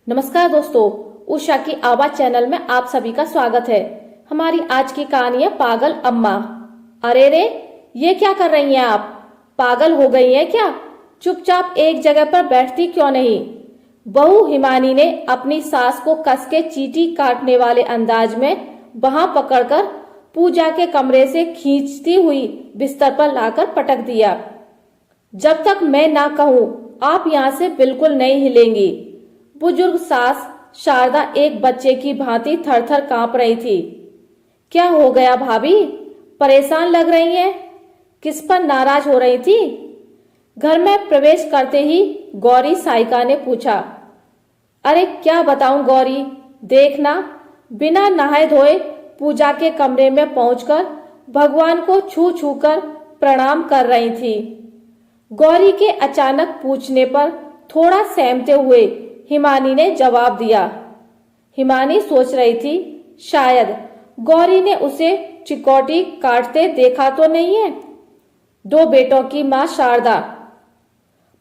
नमस्कार दोस्तों, उषा की आवाज चैनल में आप सभी का स्वागत है। हमारी आज की कहानी है पागल अम्मा। अरे रे, ये क्या कर रही हैं आप? पागल हो गई हैं क्या? चुपचाप एक जगह पर बैठती क्यों नहीं? बहू हिमानी ने अपनी सास को कस के चींटी काटने वाले अंदाज में बांह पकड़कर पूजा के कमरे से खींचती हुई बिस्तर पर लाकर पटक दिया। जब तक मैं ना कहूं आप यहां से बिल्कुल नहीं हिलेंगी। बुजुर्ग सास शारदा एक बच्चे की भांति थरथर कांप रही थी। क्या हो गया भाभी? परेशान लग रही हैं? किस पर नाराज हो रही थी? घर में प्रवेश करते ही गौरी साइका ने पूछा। अरे क्या बताऊं गौरी, देखना, बिना नहाए धोए पूजा के कमरे में पहुंचकर भगवान को छू छू कर प्रणाम कर रही थी। गौरी के अचानक पूछने पर थोड़ा सहमते हुए हिमानी ने जवाब दिया। हिमानी सोच रही थी शायद गौरी ने उसे चिकोटी काटते देखा तो नहीं है। दो बेटों की मां शारदा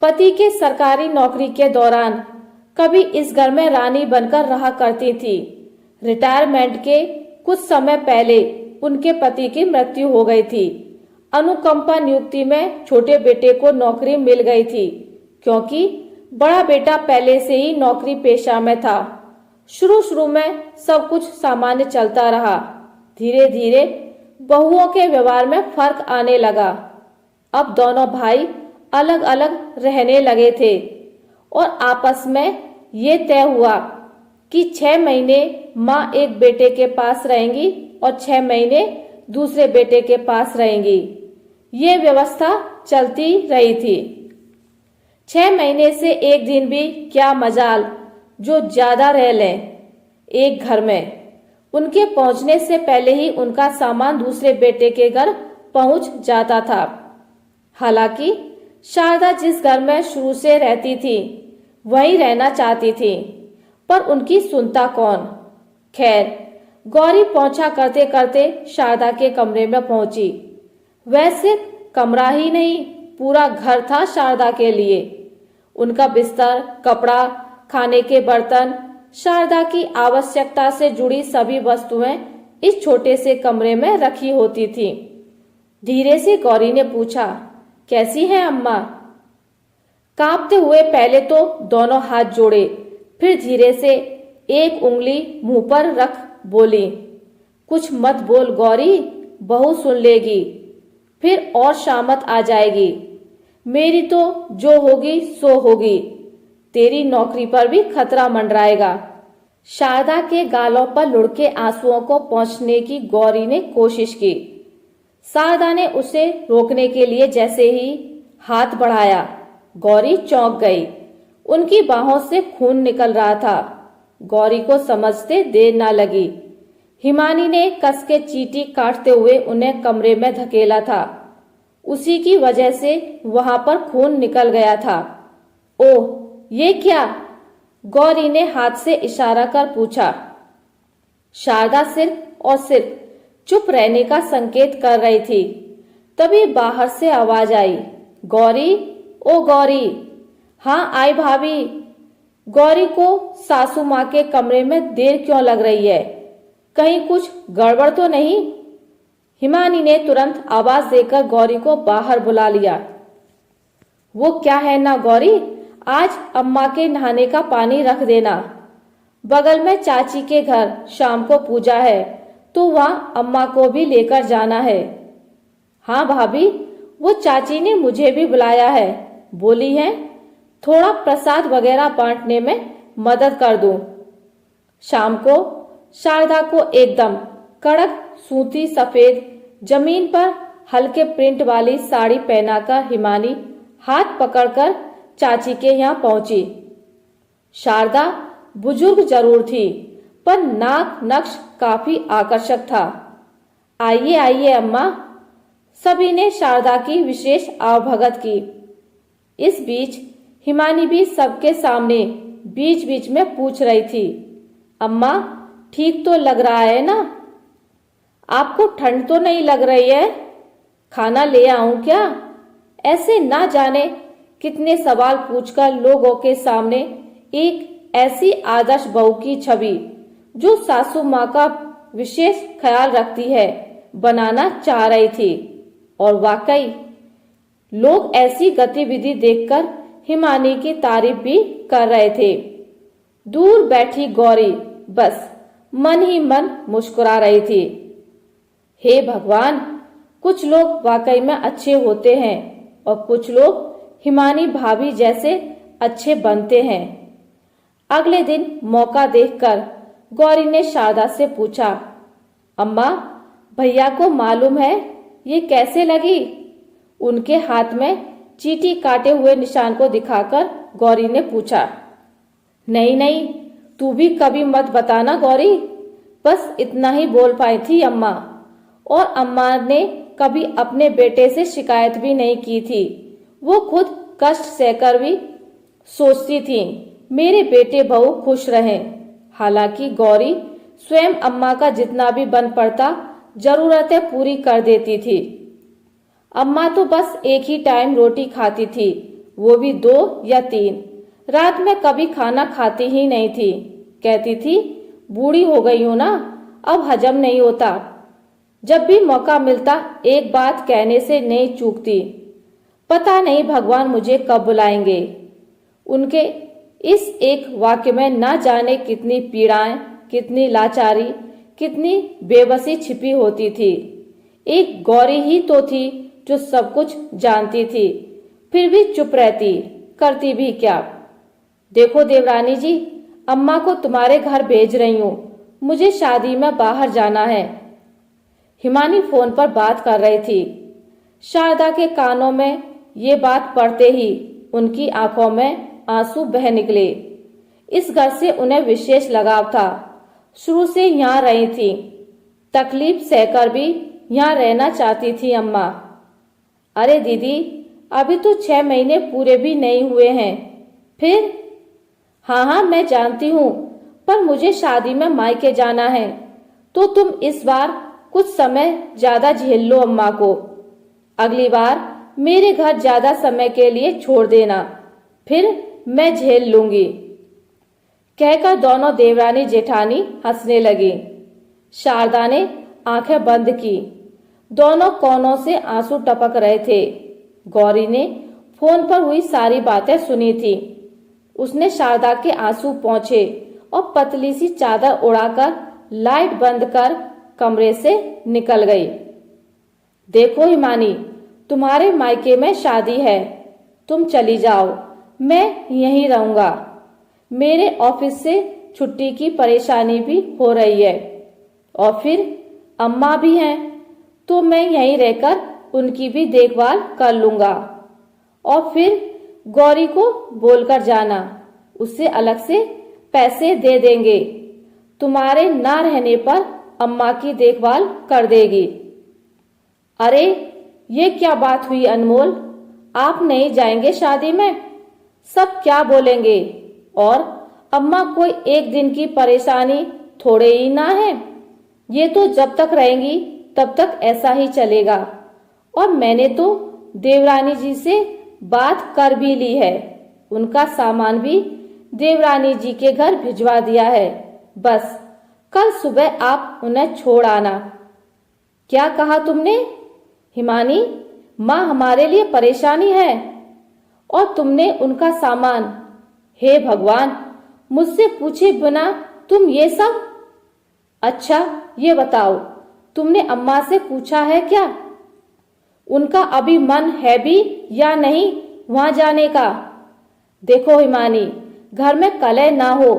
पति के सरकारी नौकरी के दौरान कभी इस घर में रानी बनकर रहा करती थी। रिटायरमेंट के कुछ समय पहले उनके पति की मृत्यु हो गई थी। अनुकंपा नियुक्ति में छोटे बेटे को नौकरी मिल गई थी, क्योंकि बड़ा बेटा पहले से ही नौकरी पेशा में था। शुरू में सब कुछ सामान्य चलता रहा। धीरे धीरे बहुओं के व्यवहार में फर्क आने लगा। अब दोनों भाई अलग अलग रहने लगे थे और आपस में ये तय हुआ कि 6 महीने माँ एक बेटे के पास रहेंगी और 6 महीने दूसरे बेटे के पास रहेंगी। ये व्यवस्था चलती रही थी। 6 महीने से एक दिन भी क्या मजाल जो ज्यादा रह लें एक घर में। उनके पहुंचने से पहले ही उनका सामान दूसरे बेटे के घर पहुंच जाता था। हालांकि शारदा जिस घर में शुरू से रहती थी वहीं रहना चाहती थी, पर उनकी सुनता कौन। खैर, गौरी पहुंचा करते करते शारदा के कमरे में पहुंची। वैसे कमरा ही नहीं, पूरा घर था शारदा के लिए। उनका बिस्तर, कपड़ा, खाने के बर्तन, शारदा की आवश्यकता से जुड़ी सभी वस्तुएं इस छोटे से कमरे में रखी होती थी। धीरे से गौरी ने पूछा, कैसी हैं अम्मा? कांपते हुए पहले तो दोनों हाथ जोड़े, फिर धीरे से एक उंगली मुंह पर रख बोली, कुछ मत बोल गौरी, बहू सुन लेगी, फिर और शामत आ जाएगी। मेरी तो जो होगी सो होगी, तेरी नौकरी पर भी खतरा मंडराएगा। शारदा के गालों पर लुढ़के आंसुओं को पोंछने की गौरी ने कोशिश की। शारदा ने उसे रोकने के लिए जैसे ही हाथ बढ़ाया, गौरी चौंक गई। उनकी बाहों से खून निकल रहा था। गौरी को समझते देर ना लगी। हिमानी ने कस के चींटी काटते हुए उन्हें कमरे में धकेला था। उसी की वजह से वहां पर खून निकल गया था। ओह, ये क्या? गौरी ने हाथ से इशारा कर पूछा। शारदा सिर्फ और सिर्फ चुप रहने का संकेत कर रही थी। तभी बाहर से आवाज आई, गौरी, ओ गौरी। हाँ आई भाभी। गौरी को सासू माँ के कमरे में देर क्यों लग रही है? कहीं कुछ गड़बड़ तो नहीं? हिमानी ने तुरंत आवाज देकर गौरी को बाहर बुला लिया। वो क्या है ना गौरी, आज अम्मा के नहाने का पानी रख देना। बगल में चाची के घर शाम को पूजा है, तो वहां अम्मा को भी लेकर जाना है। हाँ भाभी, वो चाची ने मुझे भी बुलाया है, बोली है थोड़ा प्रसाद वगैरह बांटने में मदद कर दूं। शाम को शारदा को एकदम कड़क सूती सफेद जमीन पर हल्के प्रिंट वाली साड़ी पहनाकर हिमानी हाथ पकड़कर चाची के यहाँ पहुंची। शारदा बुजुर्ग जरूर थी, पर नाक नक्श काफी आकर्षक था। आइए आइए अम्मा। सभी ने शारदा की विशेष आवभगत की। इस बीच हिमानी भी सबके सामने बीच बीच में पूछ रही थी, अम्मा ठीक तो लग रहा है ना? आपको ठंड तो नहीं लग रही है? खाना ले आऊं क्या? ऐसे ना जाने कितने सवाल पूछकर लोगों के सामने एक ऐसी आदर्श बहू की छवि जो सासू माँ का विशेष ख्याल रखती है बनाना चाह रही थी। और वाकई लोग ऐसी गतिविधि देखकर हिमानी की तारीफ भी कर रहे थे। दूर बैठी गौरी बस मन ही मन मुस्कुरा रही थी। हे भगवान, कुछ लोग वाकई में अच्छे होते हैं और कुछ लोग हिमानी भाभी जैसे अच्छे बनते हैं। अगले दिन मौका देखकर गौरी ने शारदा से पूछा, अम्मा, भैया को मालूम है ये कैसे लगी? उनके हाथ में चींटी काटे हुए निशान को दिखाकर गौरी ने पूछा। नहीं नहीं, तू भी कभी मत बताना गौरी, बस इतना ही बोल पाई थी अम्मा। और अम्मा ने कभी अपने बेटे से शिकायत भी नहीं की थी। वो खुद कष्ट सहकर भी सोचती थी मेरे बेटे बहू खुश रहें। हालांकि गौरी स्वयं अम्मा का जितना भी बन पड़ता जरूरतें पूरी कर देती थी। अम्मा तो बस एक ही टाइम रोटी खाती थी, वो भी 2 या 3। रात में कभी खाना खाती ही नहीं थी। कहती थी बूढ़ी हो गई हूं ना, अब हजम नहीं होता। जब भी मौका मिलता एक बात कहने से नहीं चूकती। पता नहीं भगवान मुझे कब बुलाएंगे। उनके इस एक वाक्य में ना जाने कितनी पीड़ाएं, कितनी लाचारी, कितनी बेबसी छिपी होती थी। एक गौरी ही तो थी जो सब कुछ जानती थी, फिर भी चुप रहती, करती भी क्या। देखो देवरानी जी, अम्मा को तुम्हारे घर भेज रही हूँ, मुझे शादी में बाहर जाना है। हिमानी फोन पर बात कर रही थी। शारदा के कानों में ये बात पड़ते ही उनकी आंखों में आंसू बह निकले। इस घर से उन्हें विशेष लगाव था। शुरू से यहाँ रही थी, तकलीफ सहकर भी यहाँ रहना चाहती थी अम्मा। अरे दीदी, अभी तो 6 महीने पूरे भी नहीं हुए हैं। फिर? हाँ, मैं जानती हूँ, पर मुझे शादी में मायके जाना है, तो तुम इस बार कुछ समय ज्यादा झेल लो अम्मा को। अगली बार मेरे घर ज्यादा समय के लिए छोड़ देना, फिर मैं झेल लूंगी। कहकर दोनों देवरानी जेठानी हंसने लगी। शारदा ने आंखें बंद की। दोनों कोनों से आंसू टपक रहे थे। गौरी ने फोन पर हुई सारी बातें सुनी थी। उसने शारदा के आंसू पोंछे और पतली सी चादर उड़ाकर लाइट बंद कर कमरे से निकल गई। देखो हिमानी, तुम्हारे मायके में शादी है, तुम चली जाओ, मैं यहीं रहूंगा। मेरे ऑफिस से छुट्टी की परेशानी भी हो रही है, और फिर अम्मा भी हैं, तो मैं यहीं रहकर उनकी भी देखभाल कर लूंगा। और फिर गौरी को बोलकर जाना, उससे अलग से पैसे दे देंगे। तुम्हारे ना रहने पर अम्मा की देखभाल कर देगी। अरे ये क्या बात हुई अनमोल, आप नहीं जाएंगे शादी में? सब क्या बोलेंगे? और अम्मा कोई एक दिन की परेशानी थोड़े ही ना है। ये तो जब तक रहेंगी तब तक ऐसा ही चलेगा। और मैंने तो देवरानी जी से बात कर भी ली है, उनका सामान भी देवरानी जी के घर भिजवा दिया है। बस कल सुबह आप उन्हें छोड़ आना। क्या कहा तुमने? हिमानी, माँ हमारे लिए परेशानी है और तुमने उनका सामान। हे भगवान, मुझसे पूछे बिना तुम ये सब? अच्छा ये बताओ, तुमने अम्मा से पूछा है क्या उनका अभी मन है भी या नहीं वहां जाने का? देखो हिमानी, घर में कलह ना हो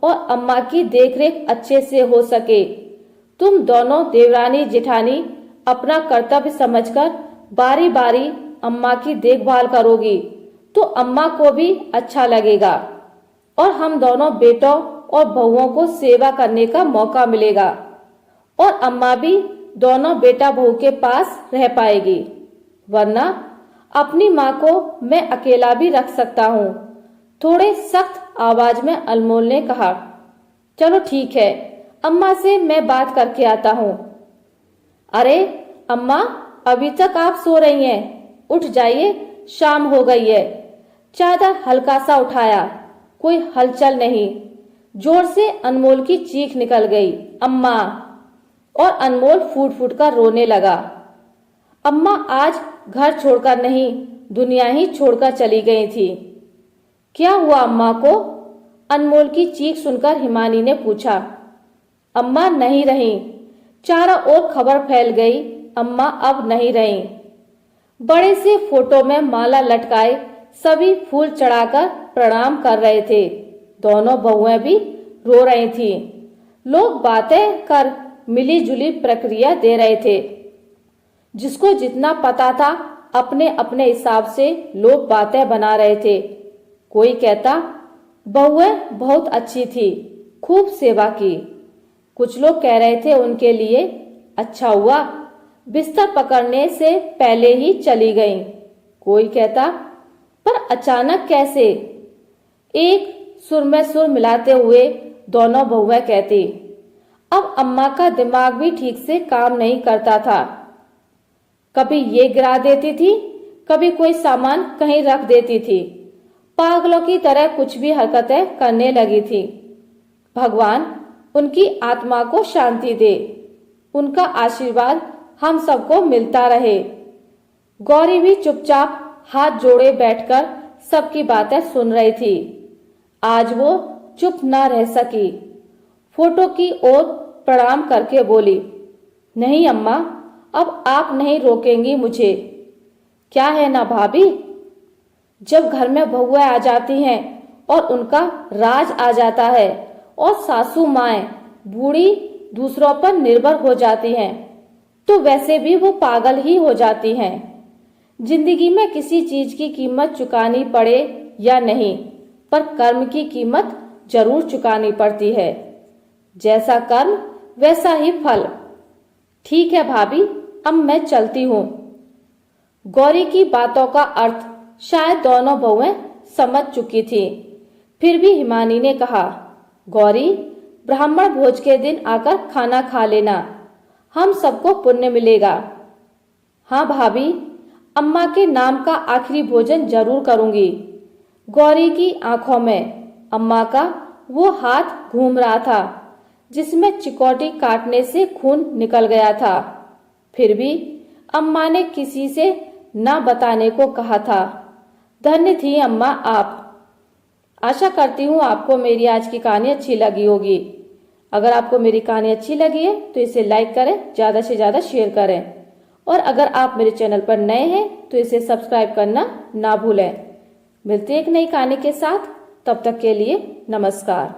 और अम्मा की देखरेख अच्छे से हो सके। तुम दोनों देवरानी जेठानी अपना कर्तव्य समझकर बारी बारी अम्मा की देखभाल करोगी तो अम्मा को भी अच्छा लगेगा और हम दोनों बेटों और बहुओं को सेवा करने का मौका मिलेगा और अम्मा भी दोनों बेटा बहू के पास रह पाएगी। वरना अपनी माँ को मैं अकेला भी रख सकता हूँ। थोड़े सख्त आवाज में अनमोल ने कहा। चलो ठीक है, अम्मा से मैं बात करके आता हूँ। अरे अम्मा, अभी तक आप सो रही हैं, उठ जाइए, शाम हो गई है। चादर हल्का सा उठाया, कोई हलचल नहीं। जोर से अनमोल की चीख निकल गई, अम्मा। और अनमोल फूट फूट कर रोने लगा। अम्मा आज घर छोड़कर नहीं, दुनिया ही छोड़कर चली गई थी। क्या हुआ अम्मा को? अनमोल की चीख सुनकर हिमानी ने पूछा। अम्मा नहीं रही। चारों ओर खबर फैल गई, अम्मा अब नहीं रही। बड़े से फोटो में माला लटकाए सभी फूल चढ़ाकर प्रणाम कर रहे थे। दोनों बहुएं भी रो रही थीं। लोग बातें कर मिली जुली प्रक्रिया दे रहे थे। जिसको जितना पता था अपने अपने हिसाब से लोग बातें बना रहे थे। कोई कहता बहुएं बहुत अच्छी थी, खूब सेवा की। कुछ लोग कह रहे थे उनके लिए अच्छा हुआ बिस्तर पकड़ने से पहले ही चली गईं। कोई कहता पर अचानक कैसे? एक सुर में सुर मिलाते हुए दोनों बहुएं कहती, अब अम्मा का दिमाग भी ठीक से काम नहीं करता था। कभी ये गिरा देती थी, कभी कोई सामान कहीं रख देती थी। पागलों की तरह कुछ भी हरकतें करने लगी थी। भगवान उनकी आत्मा को शांति दे, उनका आशीर्वाद हम सबको मिलता रहे। गौरी भी चुपचाप हाथ जोड़े बैठकर सबकी बातें सुन रही थी। आज वो चुप न रह सकी। फोटो की ओर प्रणाम करके बोली, नहीं अम्मा, अब आप नहीं रोकेंगी मुझे। क्या है ना भाभी, जब घर में बहुएं आ जाती हैं और उनका राज आ जाता है और सासू माएं बूढ़ी दूसरों पर निर्भर हो जाती हैं, तो वैसे भी वो पागल ही हो जाती हैं। जिंदगी में किसी चीज की कीमत चुकानी पड़े या नहीं, पर कर्म की कीमत जरूर चुकानी पड़ती है। जैसा कर्म वैसा ही फल। ठीक है भाभी, अब मैं चलती हूँ। गौरी की बातों का अर्थ शायद दोनों बहुएं समझ चुकी थी। फिर भी हिमानी ने कहा, गौरी ब्राह्मण भोज के दिन आकर खाना खा लेना, हम सबको पुण्य मिलेगा। हाँ भाभी, अम्मा के नाम का आखिरी भोजन जरूर करूंगी। गौरी की आंखों में अम्मा का वो हाथ घूम रहा था जिसमें चिकोटी काटने से खून निकल गया था। फिर भी अम्मा ने किसी से न बताने को कहा था। धन्य थी अम्मा आप। आशा करती हूँ आपको मेरी आज की कहानी अच्छी लगी होगी। अगर आपको मेरी कहानी अच्छी लगी है तो इसे लाइक करें, ज़्यादा से ज़्यादा शेयर करें। और अगर आप मेरे चैनल पर नए हैं तो इसे सब्सक्राइब करना ना भूलें। मिलते हैं एक नई कहानी के साथ, तब तक के लिए नमस्कार।